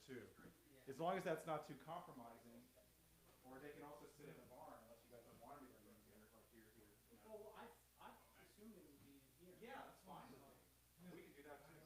too. As long as that's not too compromising. Or they can also sit in the barn unless you guys don't want to be living here, like here. You know. Well, I assumed it would be in here. Yeah, that's fine with me. We can do that too.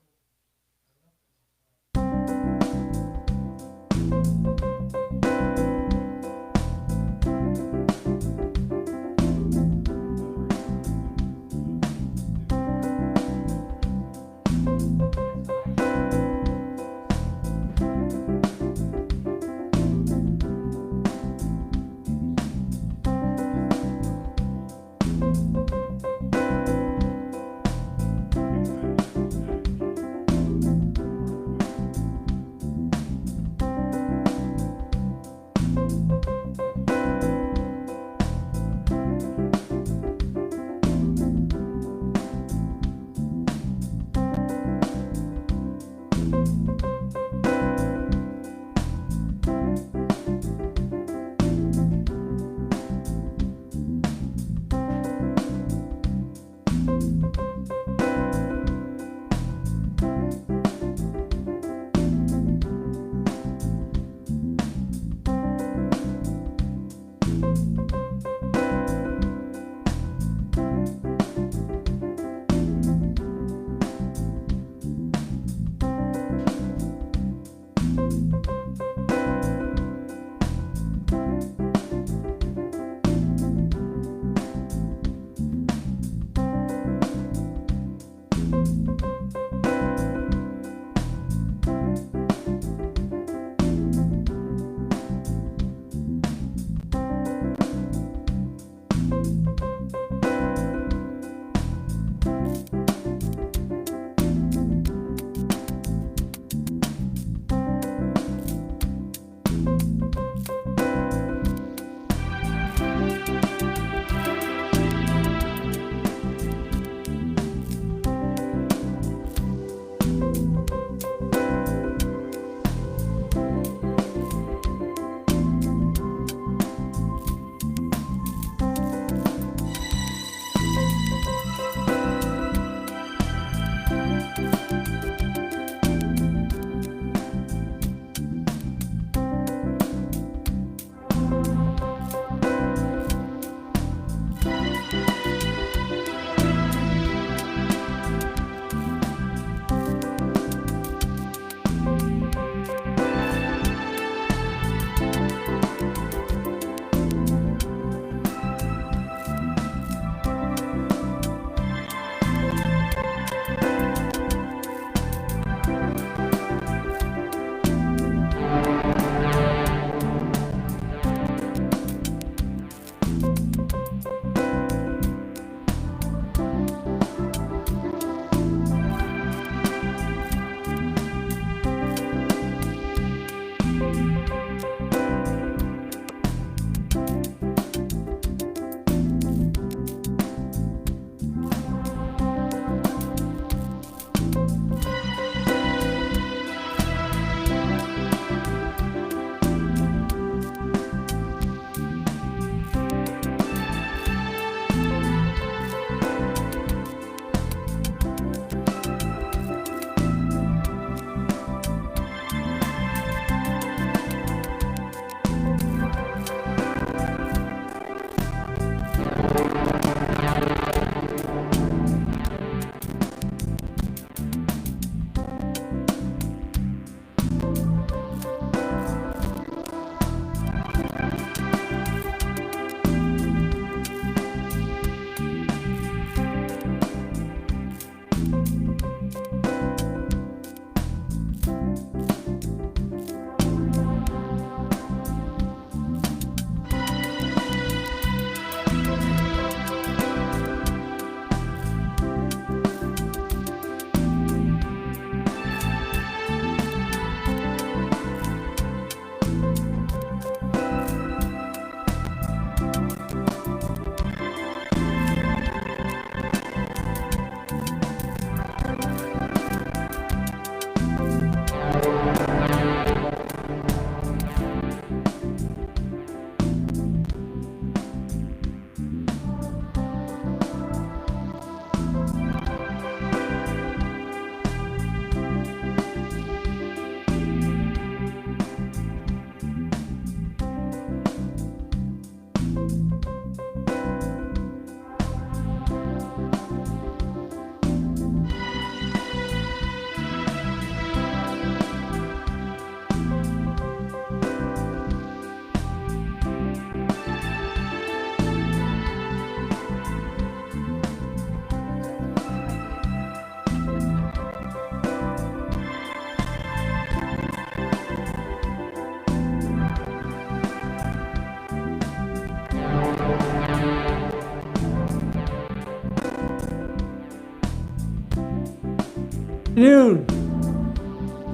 Afternoon.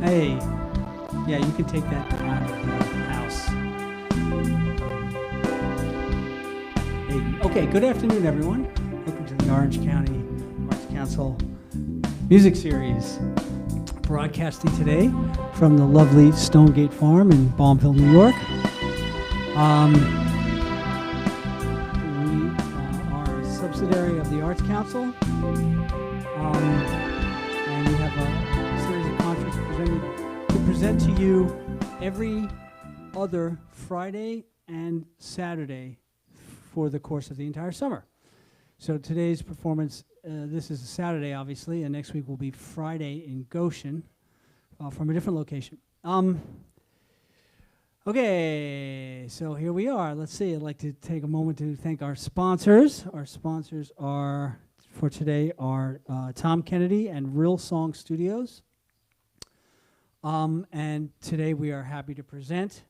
Hey, yeah, you can take that out of the house. Hey, okay, good afternoon, everyone. Welcome to the Orange County Arts Council Music Series. Broadcasting today from the lovely Stonegate Farm in Balmville, New York. We are a subsidiary of the Arts Council. And we have a series of concerts to present to you every other Friday and Saturday for the course of the entire summer. So today's performance, this is a Saturday, obviously, and next week will be Friday in Goshen from a different location. Okay, so here we are. Let's see. I'd like to take a moment to thank our sponsors. Our sponsors are, for today, are Tom Kennedy and Rill Song Studios. And today we are happy to present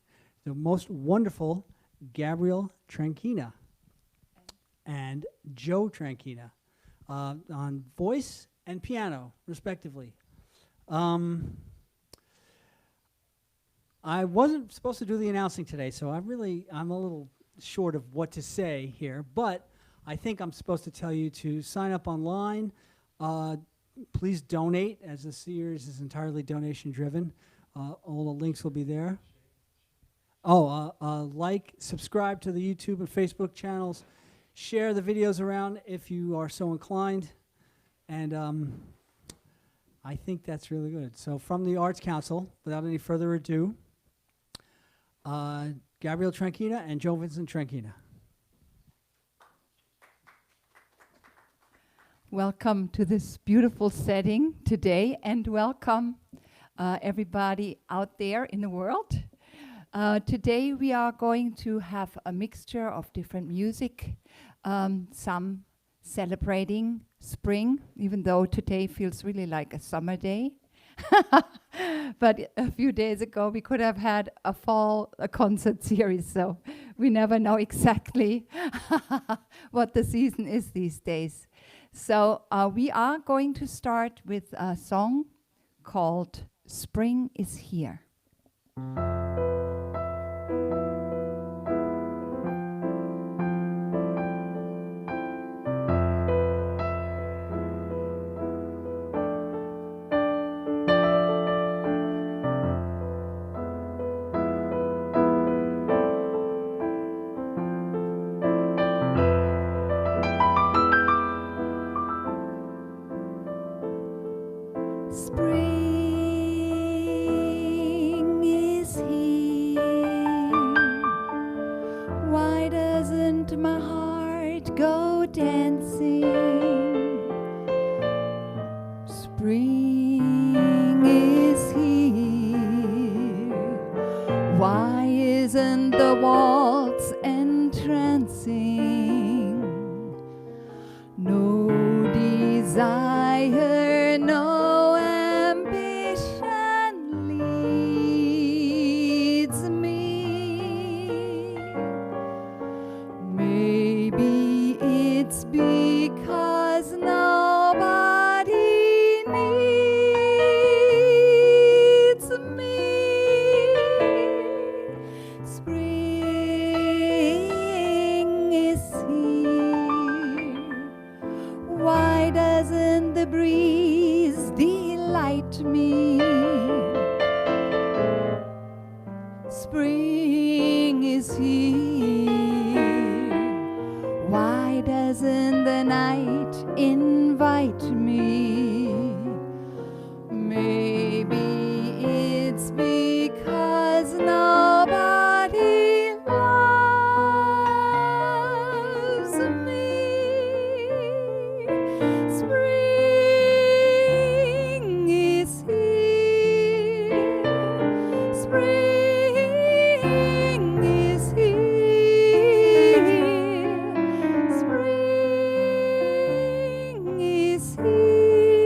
the most wonderful Gabriele Tranchina and Joe Tranchina on voice and piano, respectively. I wasn't supposed to do the announcing today, so I'm a little short of what to say here, but I think I'm supposed to tell you to sign up online. Please donate, as the series is entirely donation-driven. All the links will be there. Like, subscribe to the YouTube and Facebook channels. Share the videos around if you are so inclined. And I think that's really good. So from the Arts Council, without any further ado, Gabriele Tranchina and Joe Vincent Tranchina. Welcome to this beautiful setting today, and welcome everybody out there in the world. Today we are going to have a mixture of different music, some celebrating spring, even though today feels really like a summer day. But a few days ago we could have had a fall concert series, so we never know exactly what the season is these days. So we are going to start with a song called Spring is Here. Spring is here. Why doesn't my heart go dancing? Spring is here. Why isn't the waltz entrancing? No desire, no ambition leads me. Maybe it's because nobody needs me. Spring is here. Why doesn't the breeze delight me? Spring is here. Why doesn't the night invite me? Maybe it's because nobody loves me. Spring is here. Spring is here. Spring is here.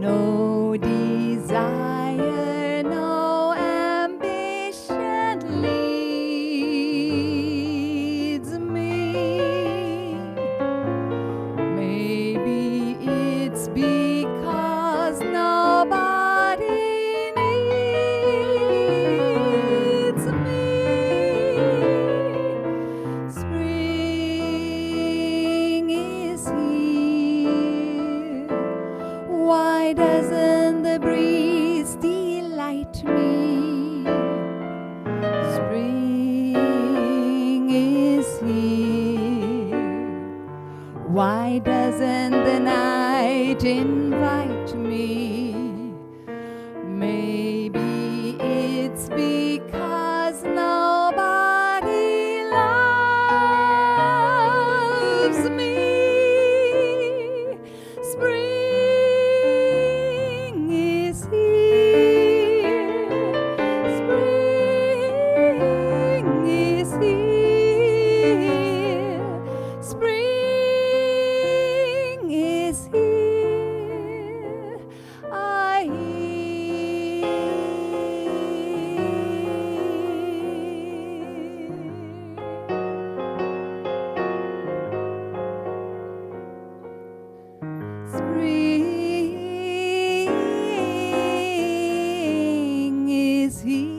No desire, no ambition leads me. Maybe it's because nobody needs me. Spring is here. Why doesn't the breeze delight me? Spring is here. Why doesn't the night invite me? Maybe it's because nobody loves me. Spring is here. Spring is here. Spring is here. I Spring is here.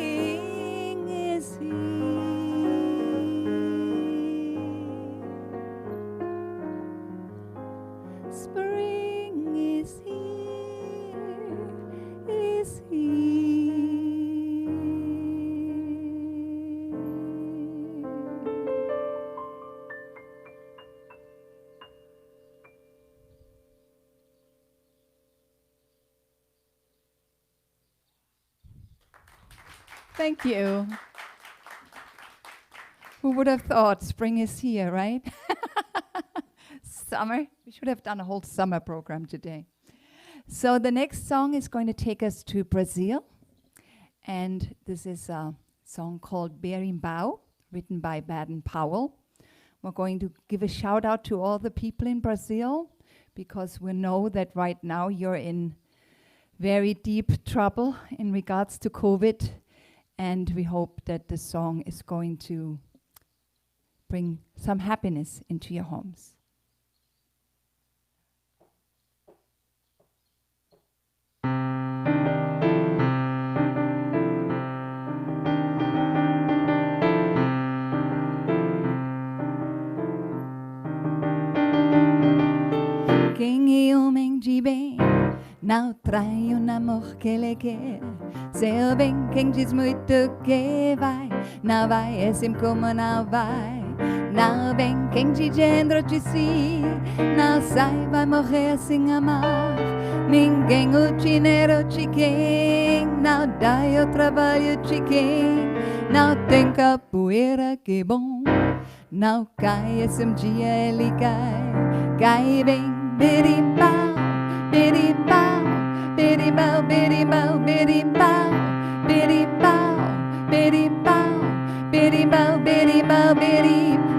Spring is here. Spring is here. Is here. Thank you. Who would have thought spring is here, right? Summer. We should have done a whole summer program today. So the next song is going to take us to Brazil. And this is a song called Berimbau, written by Baden-Powell. We're going to give a shout out to all the people in Brazil, because we know that right now you're in very deep trouble in regards to COVID. And we hope that the song is going to bring some happiness into your homes. Quem é homem de bem não trai o namoro que ele quer. Seu bem, quem diz muito que vai, não vai, é sempre como não vai. Não vem quem de dentro de si, não sai, vai morrer sem amar. Ninguém o dinheiro de quem, não dá o trabalho de quem, não tem capoeira que bom. Não cai, esse dia ele cai, cai bem, berimbau, berimbau, berimbau, berimbau, berimbau, berimbau, berimbau, berimbau, berimbau, berimbau.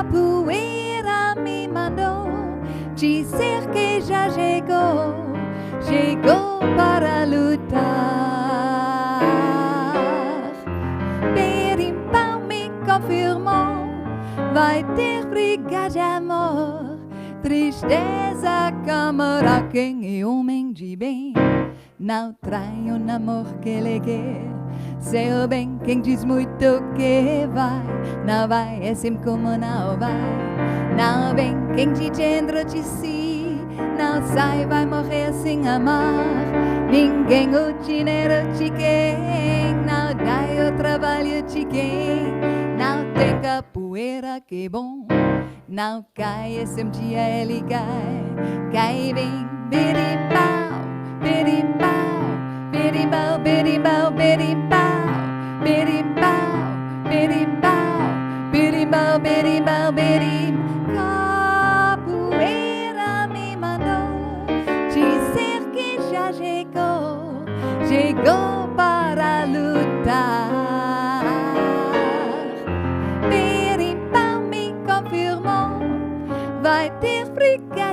Capoeira me mandou dizer que já chegou, chegou para lutar. Berimbau me confirmou, vai ter briga de amor, tristeza, câmara. Quem é homem de bem não trai o namoro que ele quer. Seu bem, quem diz muito que vai, não vai, é sempre como não vai. Não vem quem de dentro de si, não sai, vai morrer sem amar. Ninguém o dinheiro de quem, não dá o trabalho de quem, não tem capoeira que bom. Não cai, esse dia ele cai, cai bem, berimbau, berimbau, berimbau, berimbau, berimbau, berimbau, berimbau, berimbau, berimbau, berimbau. Capoeira me mandou dizer que já chegou, chegou para lutar.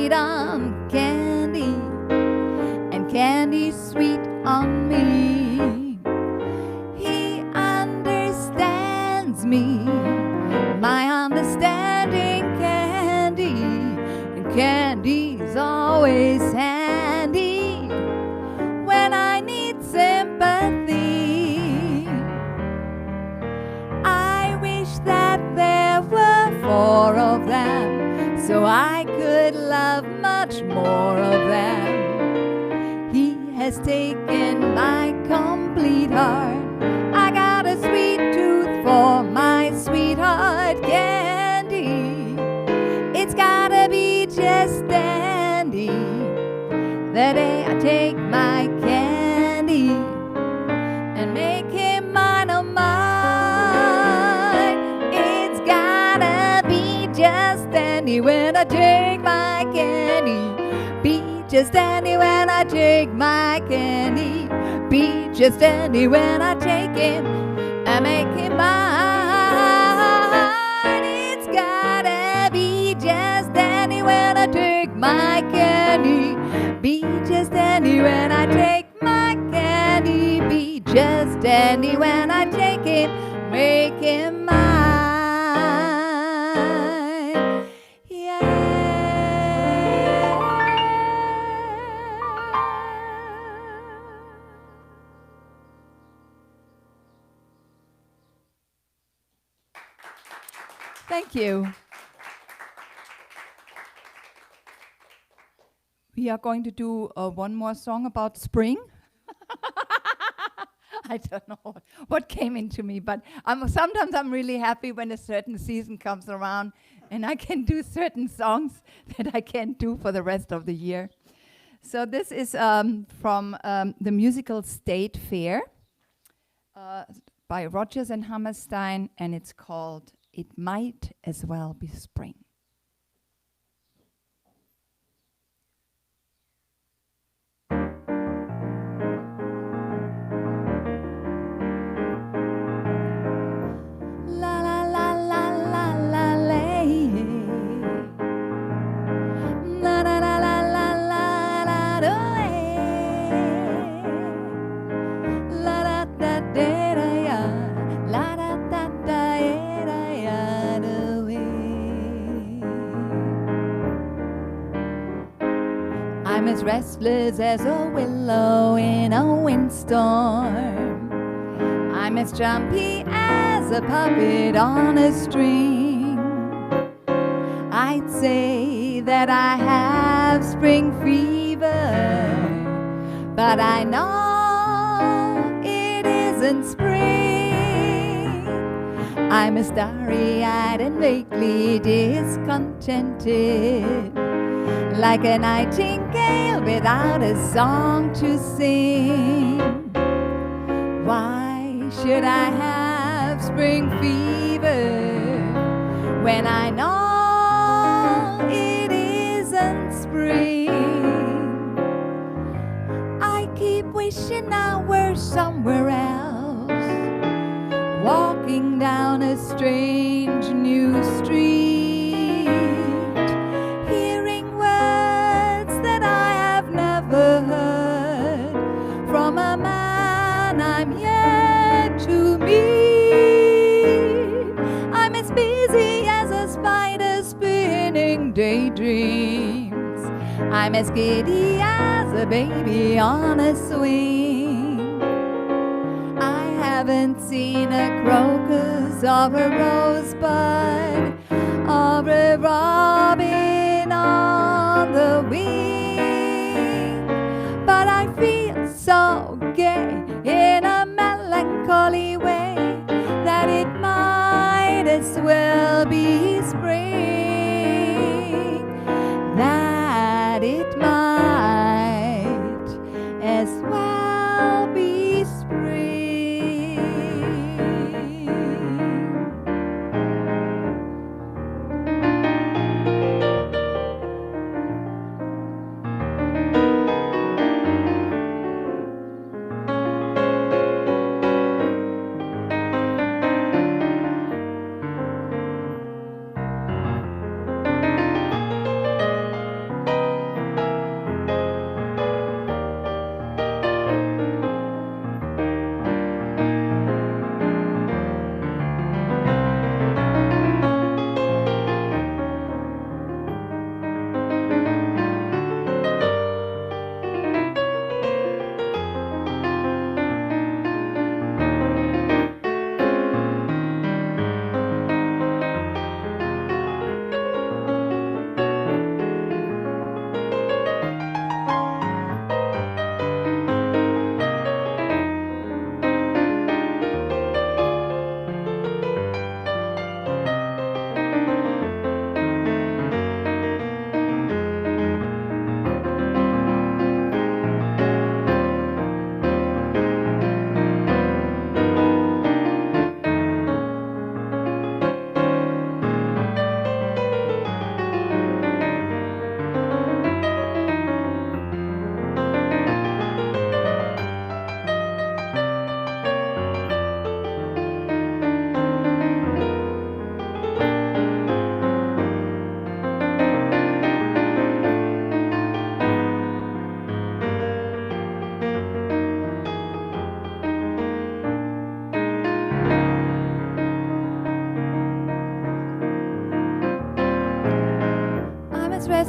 sweet on candy, and candy sweet on me. He understands me, my understanding candy, and candy's always handy when I need sympathy. I wish that there were 4 of them, so I could love much more of them. He has taken my complete heart. I got a sweet tooth for my sweetheart candy. It's gotta be just dandy the day I take my candy and make him mine, oh mine. It's gotta be just dandy when I take my candy. Be just dandy when I take my candy. Be just dandy when I take him and make him mine. It's gotta be just dandy when I take my candy. Be just dandy when I take my candy. Be just dandy when I take him, make him mine. Yeah. Thank you. We are going to do one more song about spring. I don't know what came into me, but sometimes I'm really happy when a certain season comes around and I can do certain songs that I can't do for the rest of the year. So this is from the musical State Fair by Rodgers and Hammerstein, and it's called It Might As Well Be Spring. I'm as restless as a willow in a windstorm. I'm as jumpy as a puppet on a string. I'd say that I have spring fever, but I know it isn't spring. I'm as starry-eyed and vaguely discontented, like a nightingale without a song to sing. Why should I have spring fever when I know it isn't spring? I keep wishing I were somewhere else, walking down a strange new street, heard from a man I'm yet to meet. I'm as busy as a spider spinning daydreams. I'm as giddy as a baby on a swing. I haven't seen a crocus or a rosebud or a robin on the wing. But I feel so gay in a melancholy way that it might as well be spring. That it might as well be spring.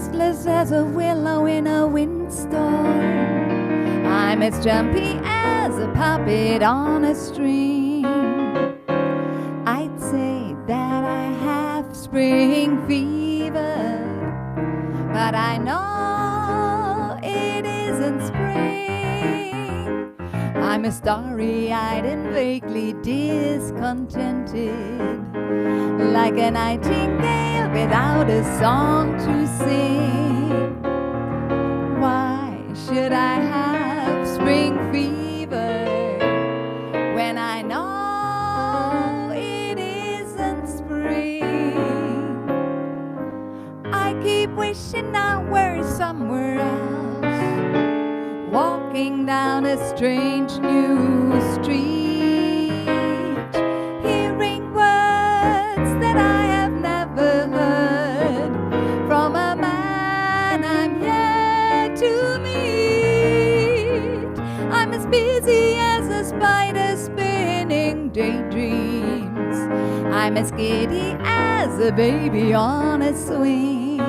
restless as a willow in a windstorm. I'm as jumpy as a puppet on a string. I'd say that I have spring fever, but I know it isn't spring. I'm a starry-eyed and vaguely discontented, like a nightingale without a song to sing. Why should I have spring fever when I know it isn't spring? I keep wishing I were somewhere else, walking down a strange new street, hearing words that I have never heard from a man I'm yet to meet. I'm as busy as a spider spinning daydreams. I'm as giddy as a baby on a swing.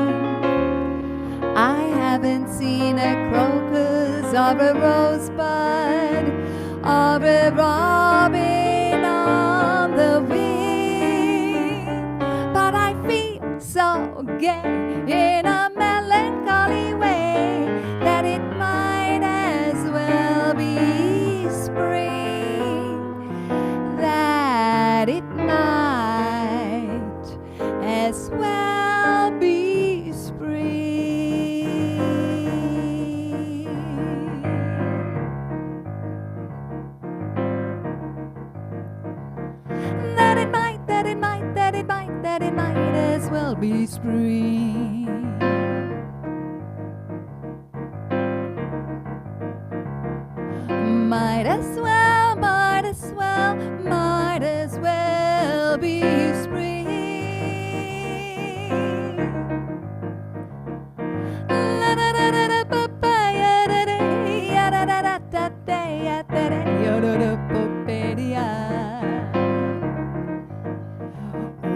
I haven't seen a crocus or a rosebud or a robin on the wing, but I feel so gay in a melancholy way that it might as well be spring, that it might as well be spring. That it might as well be spring. Might as well, might as well, might as well be spring. La da da da da ba ba ya da da ya da da da da da ya da da ya da da ba ba ya.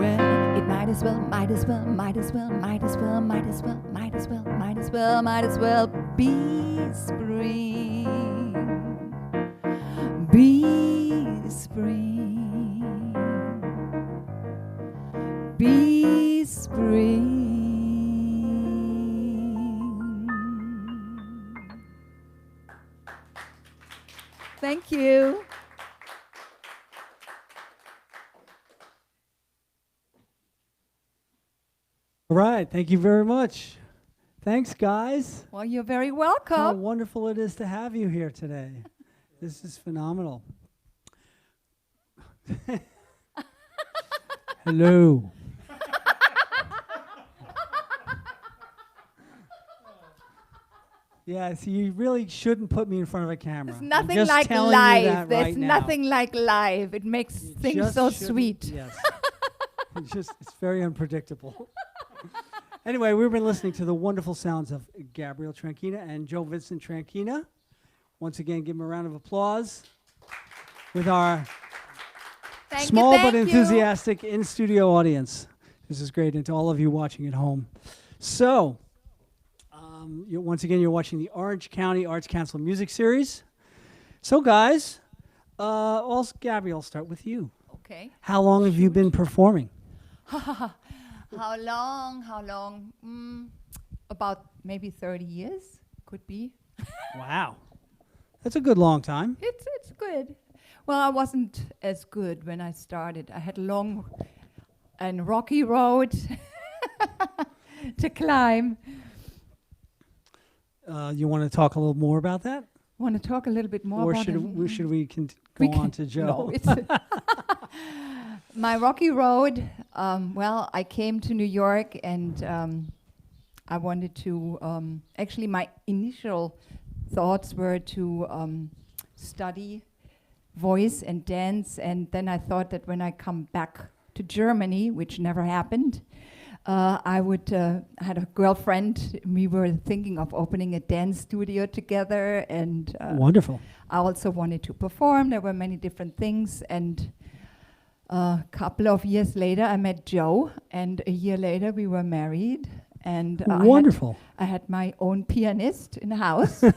Well, it might as well, might as well, might as well, might as well, might as well, might as well, might as well, might as well be spring. Be spring. Be spring. Thank you. All right, thank you very much. Thanks, guys. Well, you're very How welcome. wonderful it is to have you here today. This is phenomenal. Hello. Yeah, see, you really shouldn't put me in front of a camera. There's I'm nothing just like telling you live. that There's right now. nothing like live. It makes You things just so shouldn't- sweet. Yes. It's very unpredictable. Anyway, we've been listening to the wonderful sounds of Gabriele Tranchina and Joe Vincent Tranchina. Once again, give them a round of applause with our Thank small you, but thank enthusiastic in-studio audience. This is great, and to all of you watching at home. So, once again, you're watching the Orange County Arts Council Music Series. So, guys, also, Gabriele, I'll start with you. Okay. How long have you been performing? How long? About maybe 30 years, could be. Wow. That's a good long time. It's good. Well, I wasn't as good when I started. I had a long and rocky road to climb. You want to talk a little more about that? Want to talk a little bit more Or about should it? we We go on can- to Joe? No, it's my rocky road. Well, I came to New York and I wanted to. Actually, my initial thoughts were to study voice and dance, and then I thought that when I come back to Germany, which never happened, I would. I had a girlfriend. We were thinking of opening a dance studio together, and Wonderful. I also wanted to perform. There were many different things, and a couple of years later, I met Joe, and a year later, we were married. and Wonderful. I had my own pianist in the house. It's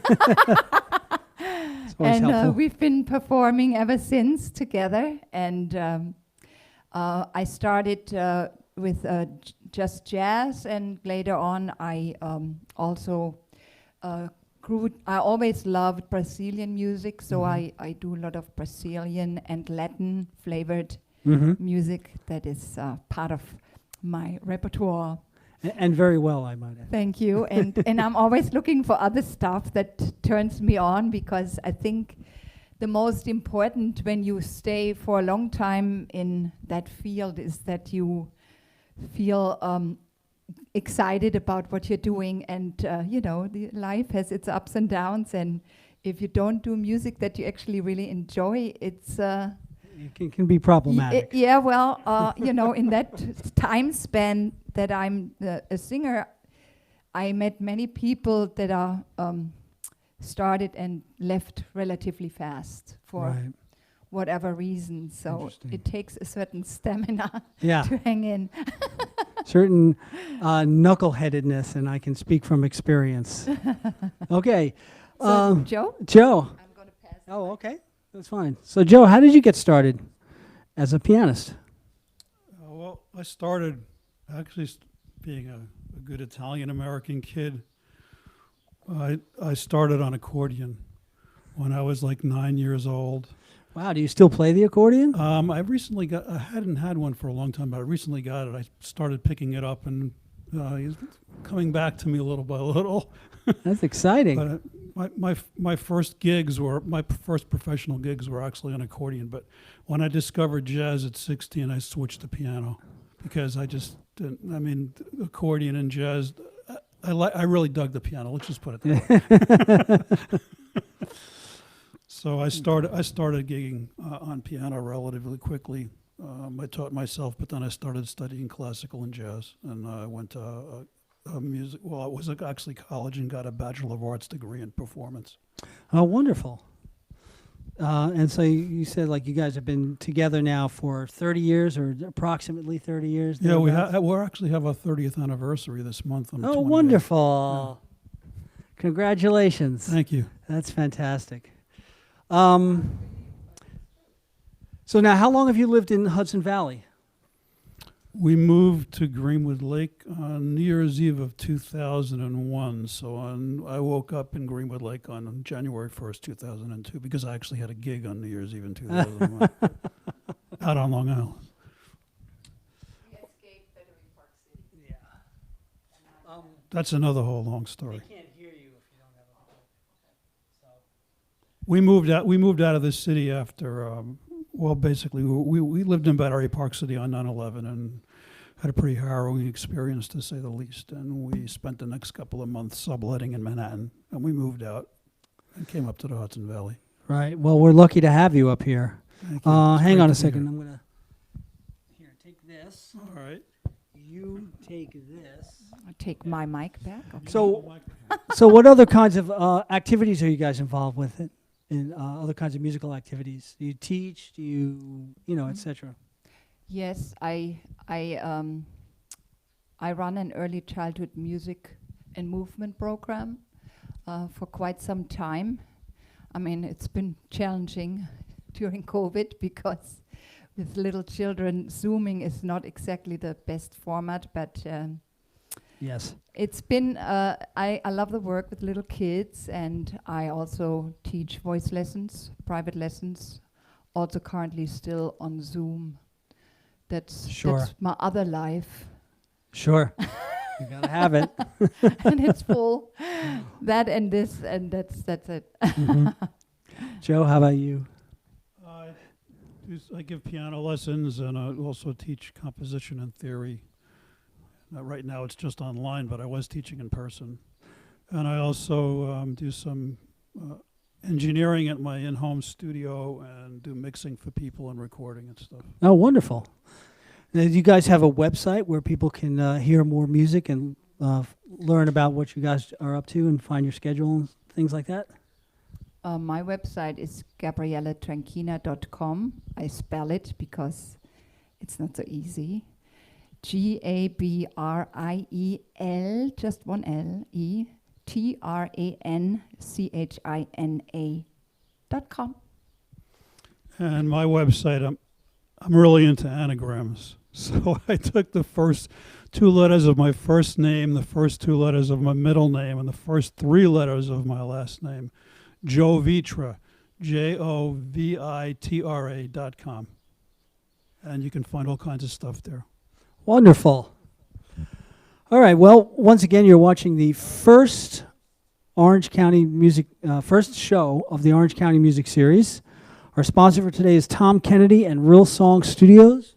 always helpful. We've been performing ever since together. And I started with just jazz, and later on I also I always loved Brazilian music, so I do a lot of Brazilian and Latin flavored music. That is part of my repertoire. And very well, I might add. Thank you. And I'm always looking for other stuff that turns me on, because I think the most important when you stay for a long time in that field is that you feel excited about what you're doing. And, the life has its ups and downs. And if you don't do music that you actually really enjoy, it's... It can be problematic. Yeah, well, in that time span that I'm a singer, I met many people that are started and left relatively fast for whatever reason. So it takes a certain stamina to hang in. Certain knuckleheadedness, and I can speak from experience. Okay. So, Joe? Joe. I'm going to pass. Oh, okay. That's fine. So, Joe, how did you get started as a pianist? Well, I started actually being a good Italian-American kid. I started on accordion when I was like 9 years old. Wow, do you still play the accordion? I hadn't had one for a long time, but I recently got it. I started picking it up, and it's coming back to me little by little. That's exciting. But my first professional gigs were actually on accordion. But when I discovered jazz at 16, I switched to piano because I just didn't. I mean, accordion and jazz. I really dug the piano. Let's just put it that way. So I started gigging on piano relatively quickly. I taught myself, but then I started studying classical and jazz, and I went to music. Well, I was actually college and got a Bachelor of Arts degree in performance. Oh, wonderful. And so you said like you guys have been together now for 30 years or approximately 30 years? Yeah, we actually have our 30th anniversary this month. On the 28th. Wonderful. Yeah. Congratulations. Thank you. That's fantastic. So now how long have you lived in Hudson Valley? We moved to Greenwood Lake on New Year's Eve of 2001. So I woke up in Greenwood Lake on January 1st, 2002, because I actually had a gig on New Year's Eve in 2001 out on Long Island. Yeah. That's another whole long story. They can't hear you if you don't have a mic. So. We moved out of this city after. Well, basically, we lived in Battery Park City on 9/11 and had a pretty harrowing experience, to say the least. And we spent the next couple of months subletting in Manhattan, and we moved out and came up to the Hudson Valley. Right. Well, we're lucky to have you up here. Thank you. Hang on a second. I'm gonna take this. All right. You take this. I'll take my mic back. Okay. So what other kinds of activities are you guys involved with in other kinds of musical activities? Do you teach? Do you, et cetera? Yes, I run an early childhood music and movement program for quite some time. I mean, it's been challenging during COVID because with little children, Zooming is not exactly the best format, but Yes. it's been, I love the work with little kids, and I also teach voice lessons, private lessons, also currently still on Zoom. That's my other life. Sure. You gotta have it. And it's full. That and this, and that's it. Mm-hmm. Joe, how about you? I give piano lessons, and I also teach composition and theory. Right now it's just online, but I was teaching in person. And I also do some engineering at my in-home studio and do mixing for people and recording and stuff. Oh, wonderful. Now, do you guys have a website where people can hear more music and learn about what you guys are up to and find your schedule and things like that? My website is gabrieletranchina.com. I spell it because it's not so easy. Gabriel, just one L, Tranchina.com. And my website, I'm really into anagrams. So I took the first 2 letters of my first name, the first 2 letters of my middle name, and the first 3 letters of my last name. Jovitra, JOVITRA.com. And you can find all kinds of stuff there. Wonderful. All right. Well, once again, you're watching the first Orange County Music, first show of the Orange County Music Series. Our sponsor for today is Tom Kennedy and Rill Song Studios.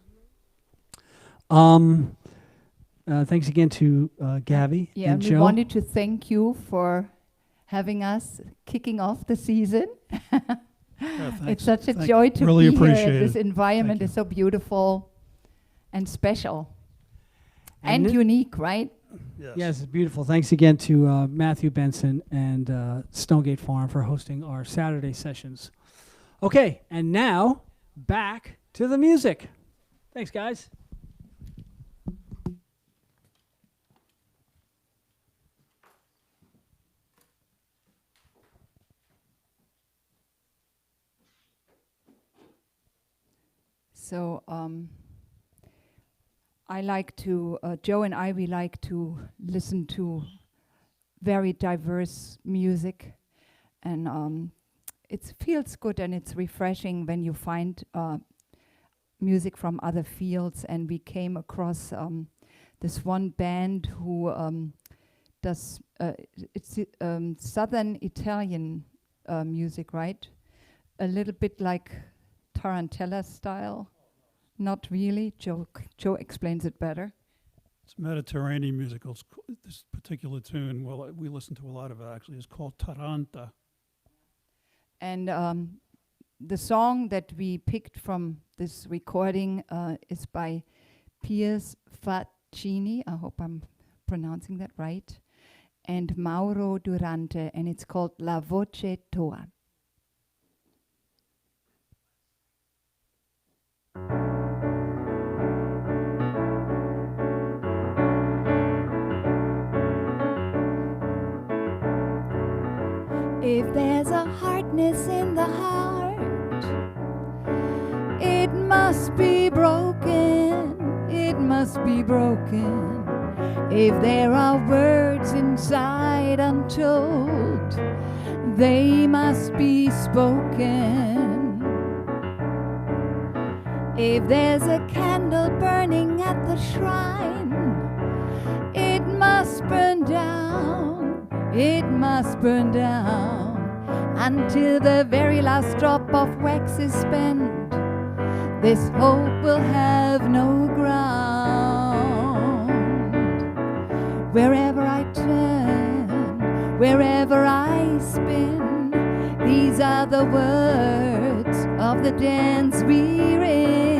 Thanks again to Gabby and we Joe. wanted to thank you for having us kicking off the season. It's such a joy to Really be here. appreciate This it. environment Thank is so beautiful and special And and unique, right? Yes, it's beautiful. Thanks again to Matthew Benson and Stonegate Farm for hosting our Saturday sessions. Okay, and now back to the music. Thanks, guys. So I like to, Joe and I, we like to listen to very diverse music, and it feels good and it's refreshing when you find music from other fields. And we came across this one band who does, it's Southern Italian music, right? A little bit like Tarantella style. Not really. Joe explains it better. It's Mediterranean music. This particular tune, well, we listen to a lot of it actually, is called Taranta. And the song that we picked from this recording is by Piers Faccini. I hope I'm pronouncing that right. And Mauro Durante, and it's called La Voce Tua. If there's a hardness in the heart, it must be broken, it must be broken. If there are words inside untold, they must be spoken. If there's a candle burning at the shrine, it must burn down, it must burn down, until the very last drop of wax is spent. This hope will have no ground. Wherever I turn, wherever I spin, these are the words of the dance we're in.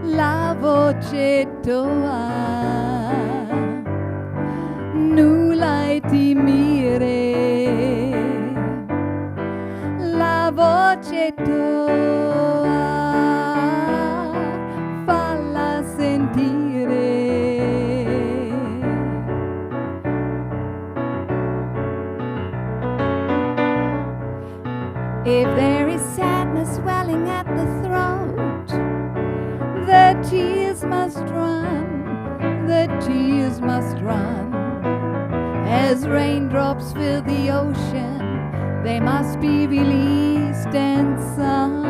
La voce tua, nulla timere. La voce tua, falla sentire. If there is sadness welling at the throat, the tears must run, the tears must run. As raindrops fill the ocean, they must be released and sung.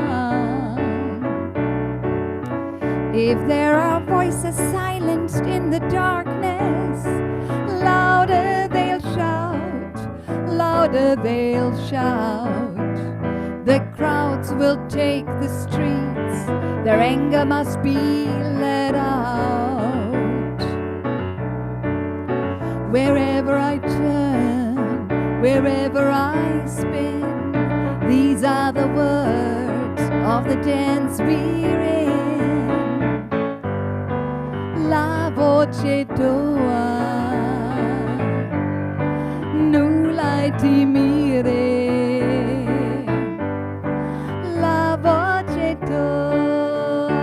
If there are voices silenced in the darkness, louder they'll shout, louder they'll shout. The crowds will take the streets, their anger must be let out. Wherever I turn, wherever I spin, these are the words of the dance we're in. La voce tua, nulla timere. La voce tua,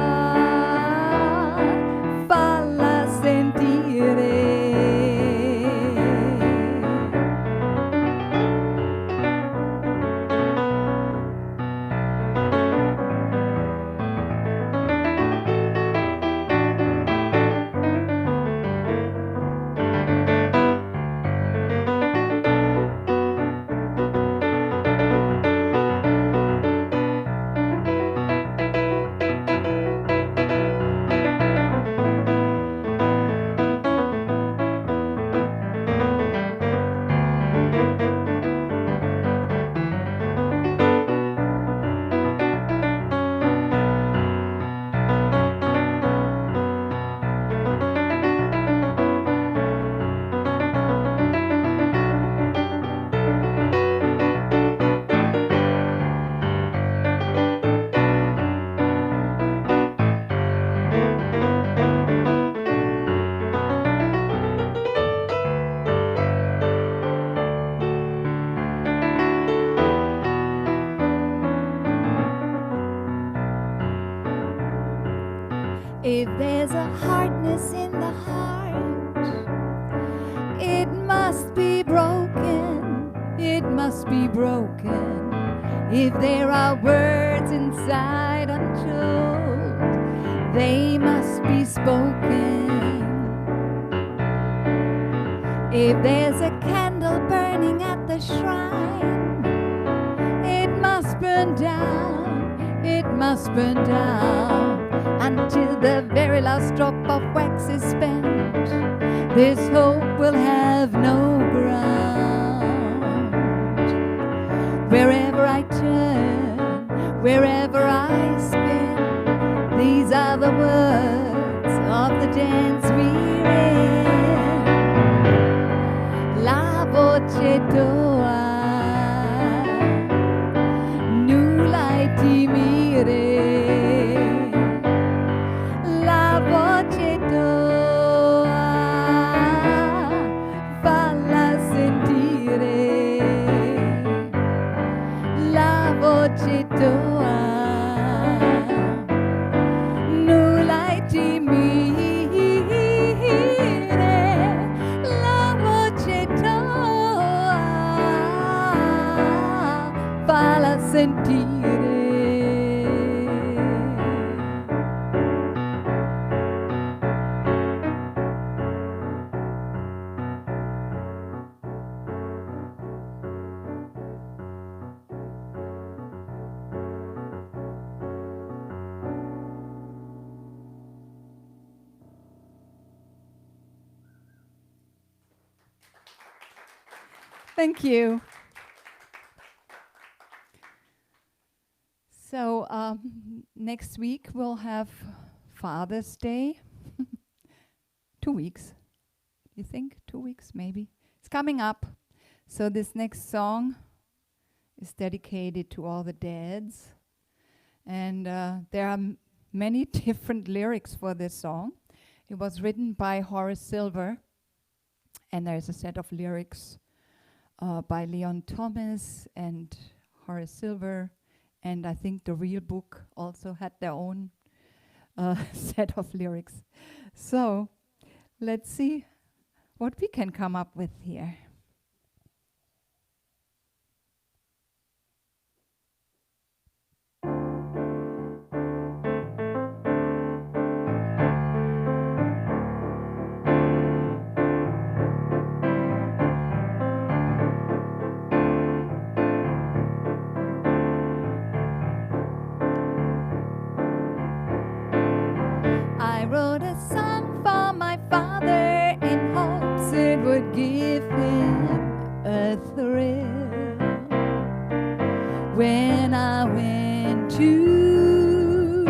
If there's a hardness in the heart, it must be broken. It must be broken. If there are words inside untold, they must be spoken. If there's a candle burning at the shrine, it must burn down, it must burn down, until the very last drop of wax is spent. This hope will have no ground. Wherever I turn, wherever I spin, these are the words of the dance we're in. La voce tua, nulla timire. La voce tua, falla sentire. La voce tua, nulla timire. La voce tua, falla sentire. Thank you. So next week we'll have Father's Day. 2 weeks. You think 2 weeks maybe? It's coming up. So this next song is dedicated to all the dads. And there are many different lyrics for this song. It was written by Horace Silver. And there's a set of lyrics by Leon Thomas and Horace Silver, and I think the Rill book also had their own set of lyrics. So let's see what we can come up with here. I wrote a song for my father in hopes it would give him a thrill. When I went to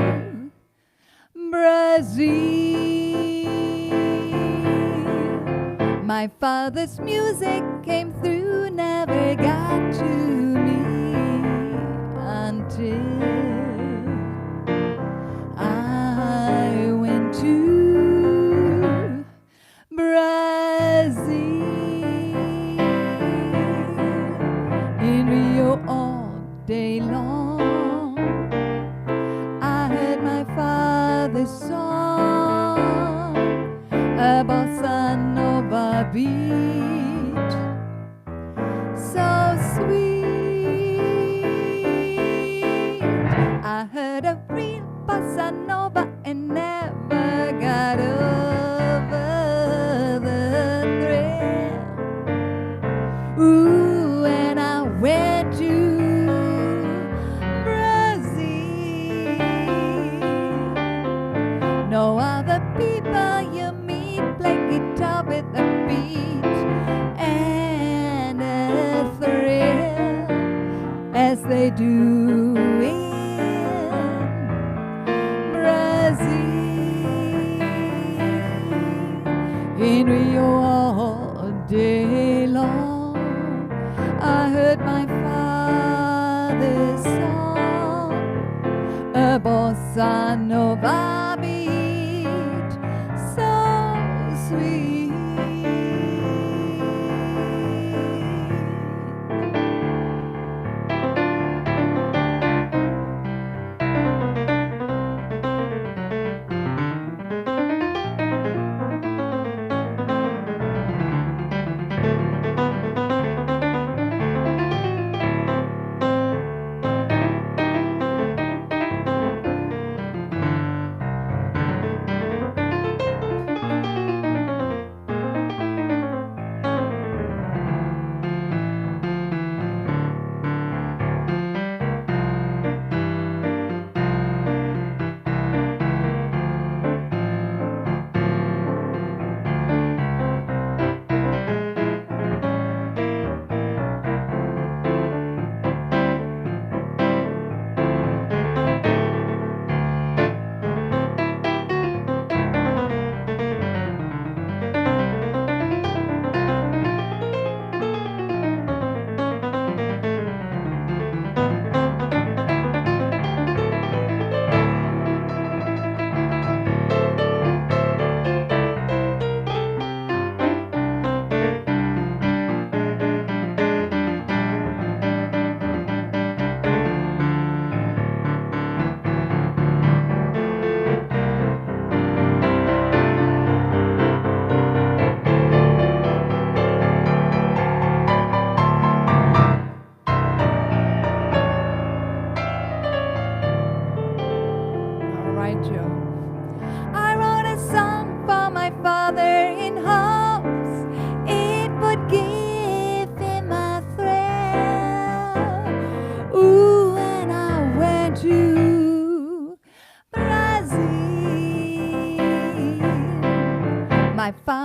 Brazil, my father's music came through, never got to me until I went to Brazil. In Rio all day long, I heard my father's song, a bossa nova beat, so sweet. I heard a real bossa nova and never got over the thrill. Ooh, and I went to Brazil. No other people you meet play guitar with a beat and a thrill as they do in Brazil. In Rio all day long, I heard my father's song, a bossa nova beat, so sweet.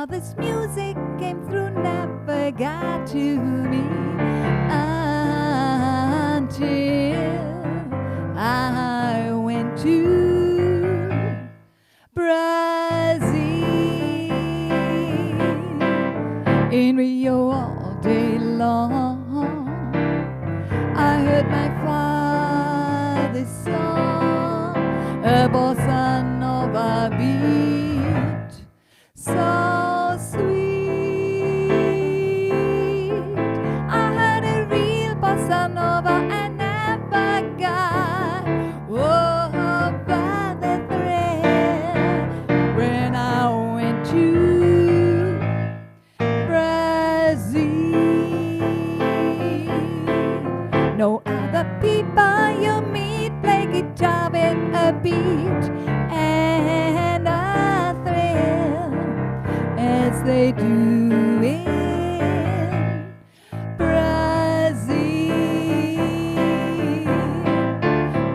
how this music came through never got to me until I went to Brazil. In Rio all day long, I heard my father's song, a bossa nova beat, so sweet. I heard a real bossa nova and never got over the thrill when I went to Brazil. No other people you meet play guitar with a beat and a thrill as they do in Brazil.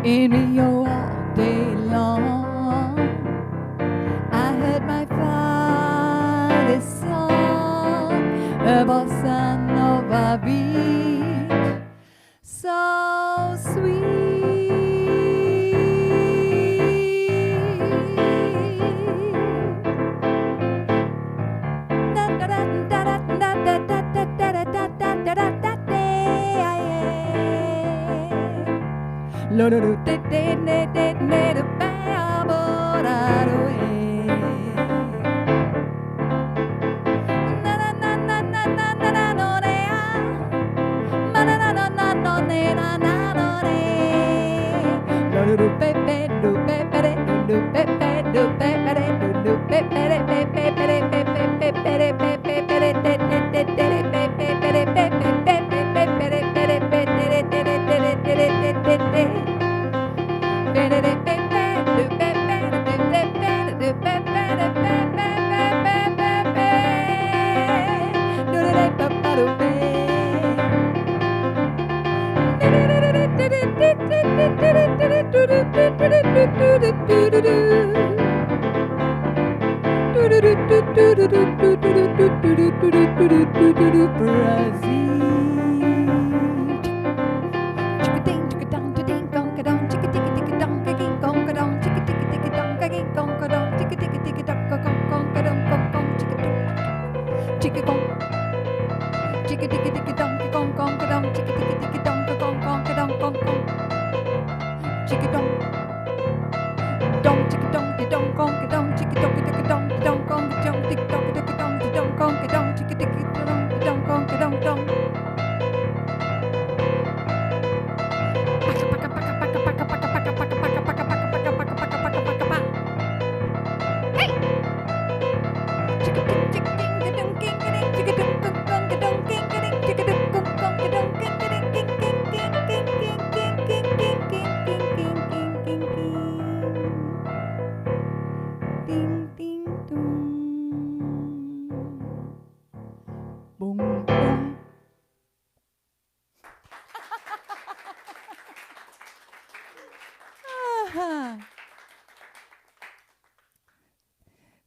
In Rio all day long, I heard my father's song, a bossa nova beat, so sweet.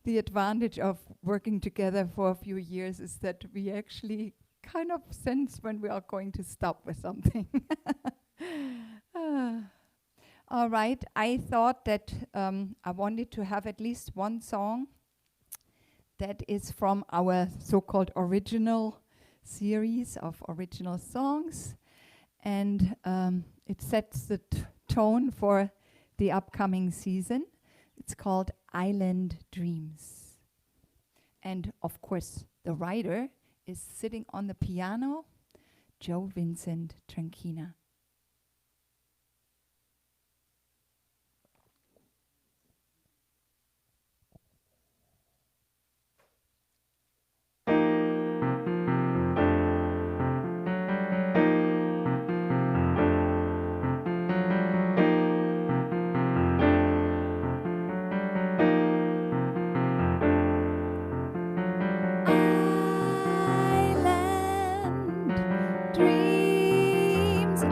The advantage of working together for a few years is that we actually kind of sense when we are going to stop with something. All right, I thought that I wanted to have at least one song that is from our so-called original series of original songs, and it sets the tone for the upcoming season. It's called Island Dreams. And of course, the writer is sitting on the piano, Joe Vincent Tranchina. Island dreams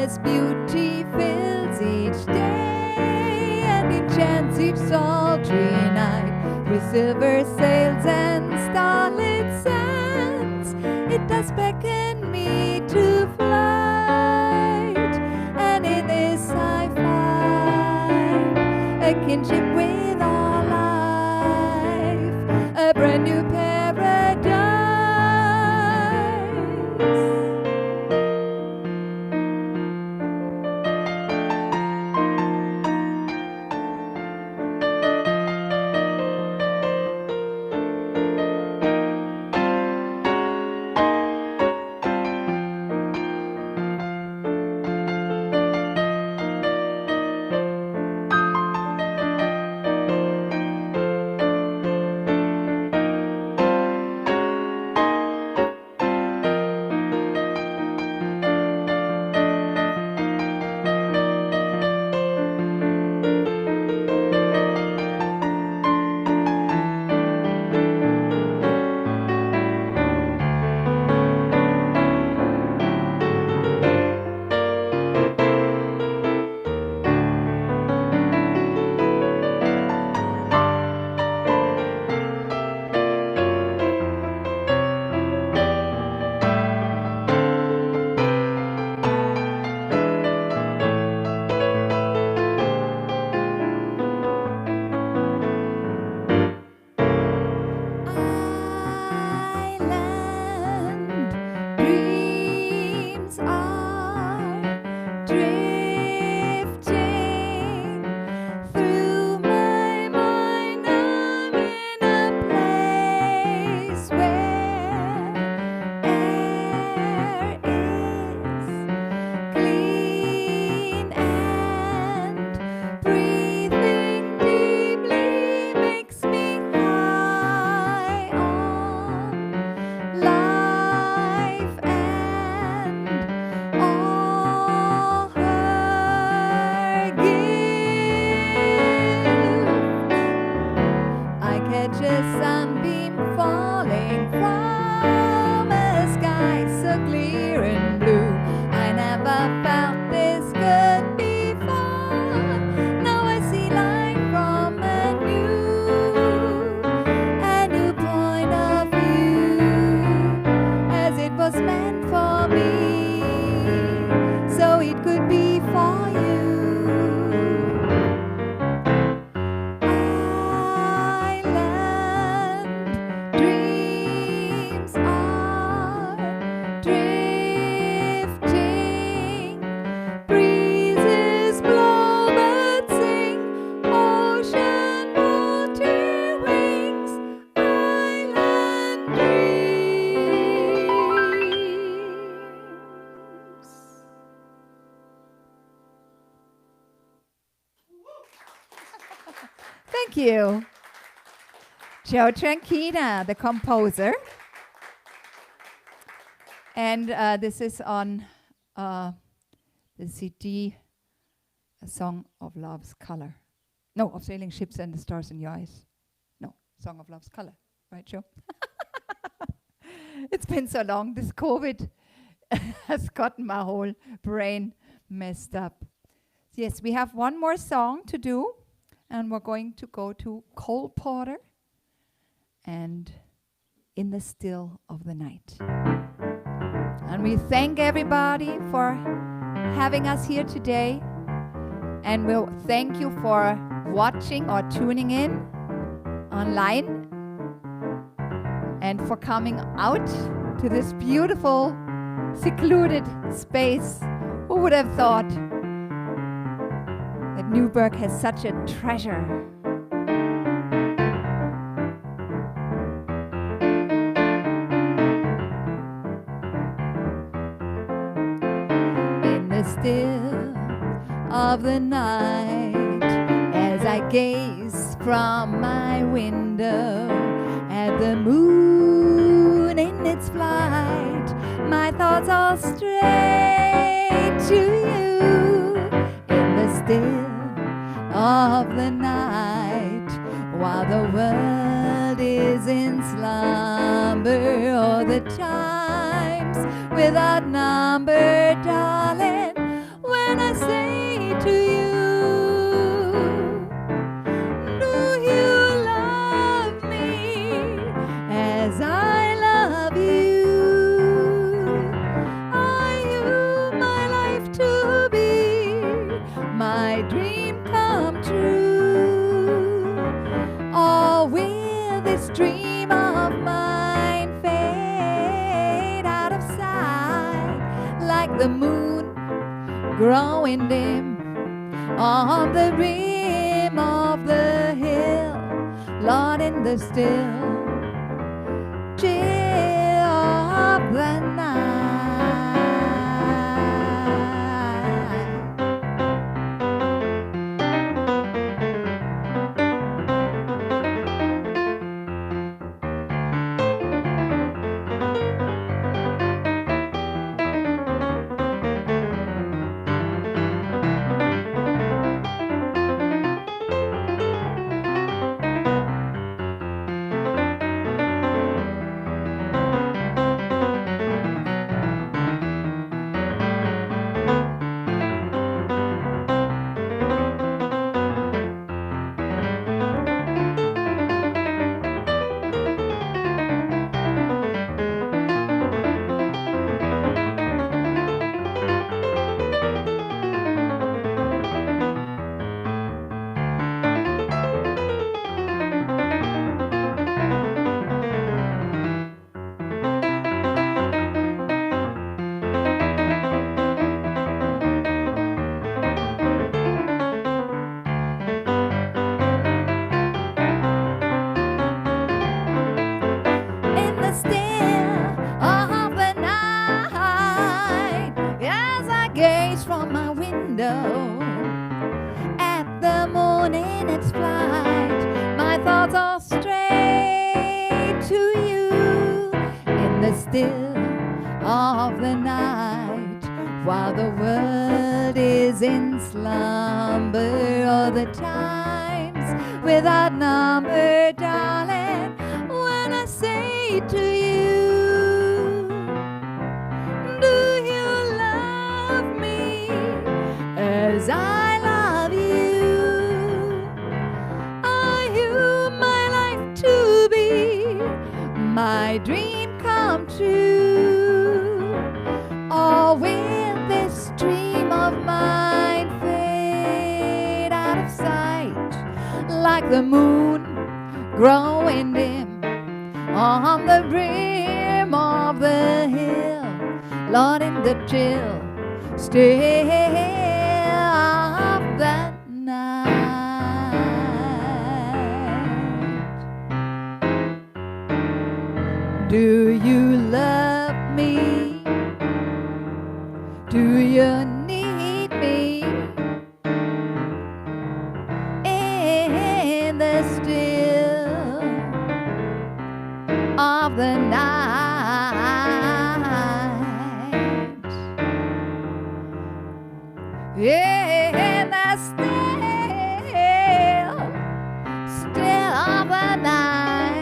endless beauty fills each day and enchants each sultry night with silver sails and starlit sands. It does beckon me to flight, and in this I find a kinship with all life, a brand new paradise. Thank you. Joe Tranchina, the composer. And this is on the CD, A Song of Love's Color. No, of Sailing Ships and the Stars in Your Eyes. No, Song of Love's Color. Right, Joe? It's been so long. This COVID has gotten my whole brain messed up. Yes, we have one more song to do, and we're going to go to Cole Porter and In the Still of the Night. And we thank everybody for having us here today, and we'll thank you for watching or tuning in online and for coming out to this beautiful, secluded space. Who would have thought that Newburgh has such a treasure? In the still of the night, as I gaze from my window at the moon in its flight, my thoughts all stray to you. In the still of the night, while the world is in slumber, or the times without number, darling, say to you, do you love me as I love you? Are you my life to be, my dream come true? Or will this dream of mine fade out of sight like the moon growing dim on the rim of the hill, Lord, in the still chill of the night? In the still of the night, as I gaze from my window at the moon in its flight, my thoughts are straight to you. In the still of the night, while the world is in slumber, all the times without number, darling, when I say to you, do you love me as I love you? Are you my life to be, my dream come true? Or will this dream of mine fade out of sight like the moon growing dim on the rim of the hill, Lord, in the chill still of the night? Do you love me? Do you need me in the still of the night? In the still of the night.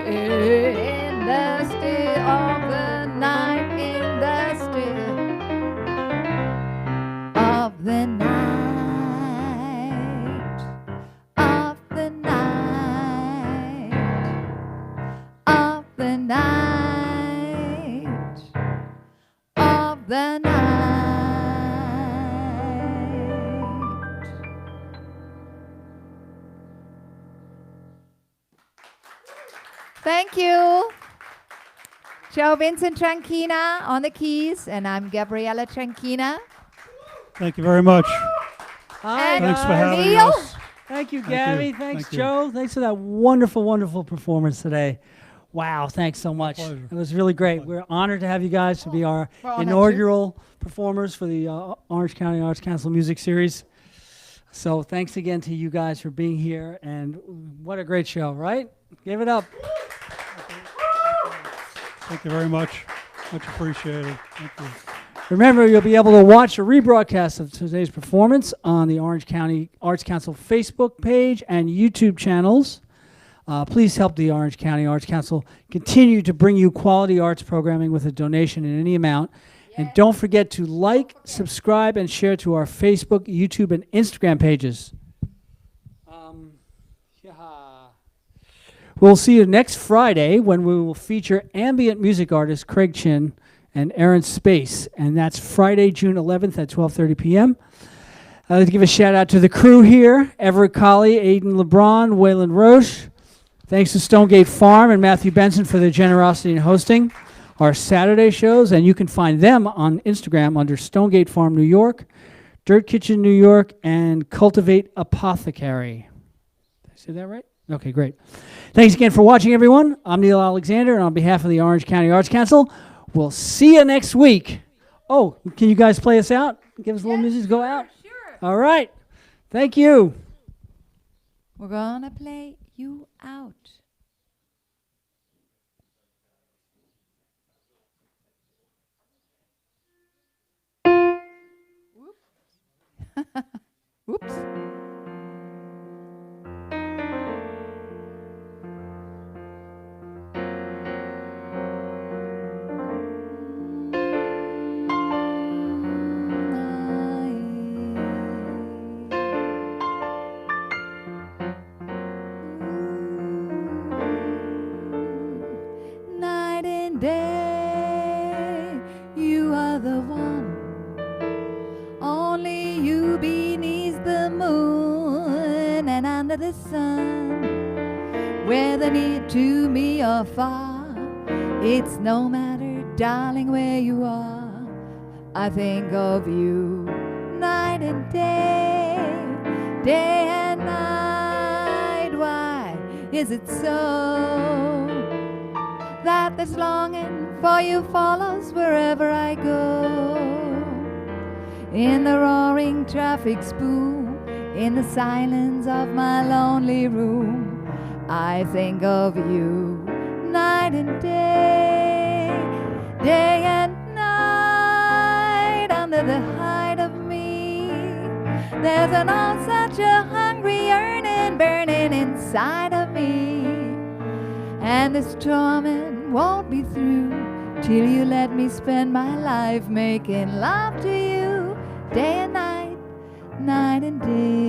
In the still of the night. In the still of the night. Of the night. Of the night. Of the night. Thank you. Joe Vincent Tranchina on the keys, and I'm Gabriele Tranchina. Thank you very much. Hi, And Thanks for guys. having Neil? us. Thank you, Thank Gabby. you. Thanks, Thank you. Joe. Thanks for that wonderful, wonderful performance today. Wow, thanks so much. Pleasure. It was really great. We're honored to have you guys to be our We're honored inaugural performers for the Orange County Arts Council Music Series. So thanks again to you guys for being here, and what a great show, right? Give it up. Thank you very much. Much appreciated. Thank you. Remember, you'll be able to watch a rebroadcast of today's performance on the Orange County Arts Council Facebook page and YouTube channels. Please help the Orange County Arts Council continue to bring you quality arts programming with a donation in any amount. And don't forget to like, subscribe, and share to our Facebook, YouTube, and Instagram pages. We'll see you next Friday when we will feature ambient music artist Craig Chin and Aaron Space, and that's Friday, June 11th at 12:30 p.m. I'd like to give a shout out to the crew here, Everett Colley, Aiden LeBron, Waylon Roche. Thanks to Stonegate Farm and Matthew Benson for their generosity in hosting our Saturday shows, and you can find them on Instagram under Stonegate Farm New York, Dirt Kitchen New York, and Cultivate Apothecary. Did I say that right? Okay, great. Thanks again for watching, everyone. I'm Neil Alexander, and on behalf of the Orange County Arts Council, we'll see you next week. Oh, can you guys play us out? Give us a little music to go out? Sure. All right. Thank you. We're gonna play you out. Oops. Night and day, you are the one. Only you beneath the moon and under the sun. Whether near to me or far, it's no matter, darling, where you are. I think of you night and day, day and night. Why is it so that this longing for you follows wherever I go? In the roaring traffic spoon, in the silence of my lonely room, I think of you night and day, day and night. Under the height of me, there's an all such a hungry yearning burning inside of me, and this torment won't be through till you let me spend my life making love to you, day and night, night and day.